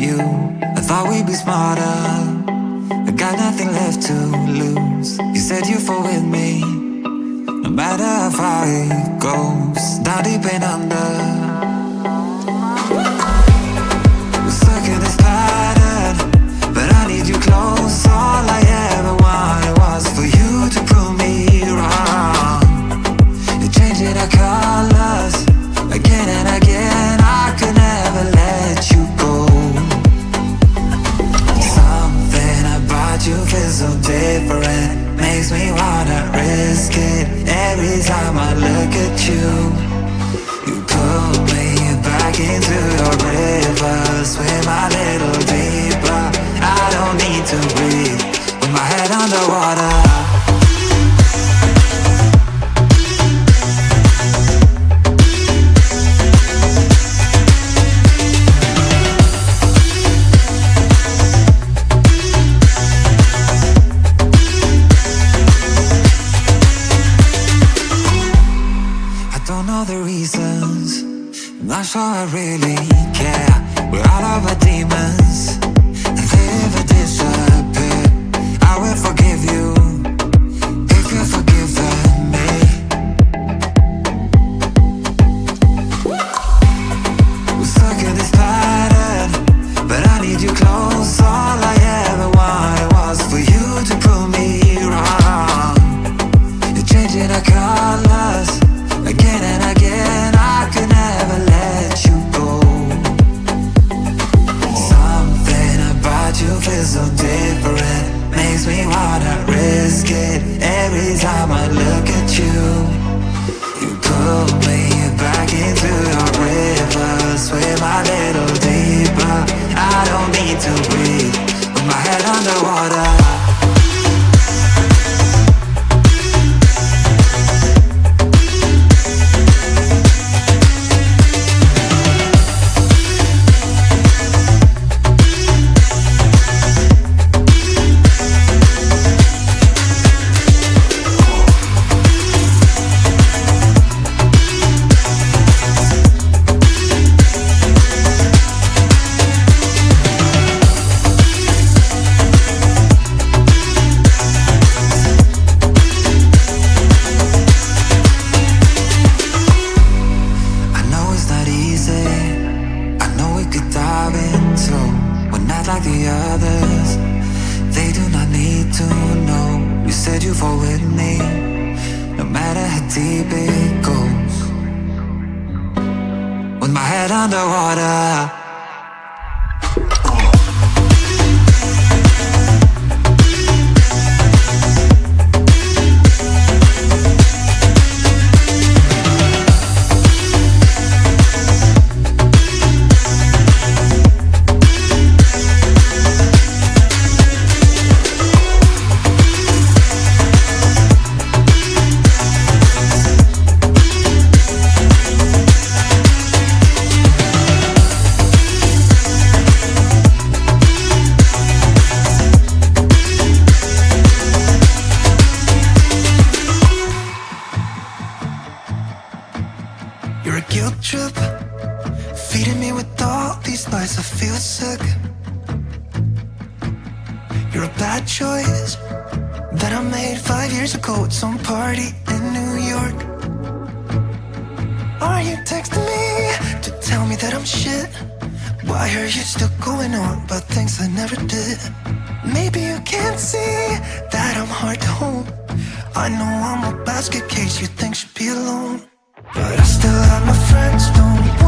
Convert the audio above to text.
you. I thought we'd be smarter, I got nothing left to lose. You said you fall with me, no matter how far it goes, down deep and under. We're stuck in this pattern, but I need you close. All I ever wanted was for you to prove me wrong. You're changing our colors again and again. I could never let you go. Something about you feels so different, makes me wanna risk it every time I look at you. You pull me back into your river, swim a little deeper. I don't need to breathe with my head underwater. Not sure I really care. We're all of our demons, and they never disappear. I will forgive you if you've forgiven me. We're stuck in this pattern, but I need you close. All I ever wanted was for you to prove me wrong. You're changing our colors again and again. I could never let you go. Something about you feels so different, makes me wanna risk it every time I look at you. You pull me back into your river, swim a little deeper. I don't need to breathe with my head underwater. Like the others, they do not need to know. You said you fall with me, no matter how deep it goes. With my head underwater. You're a bad choice that I made 5 years ago at some party in New York. Are you texting me to tell me that I'm shit? Why are you still going on about things I never did? Maybe you can't see that I'm hard to hold. I know I'm a basket case you think should be alone, but I still have my friends, don't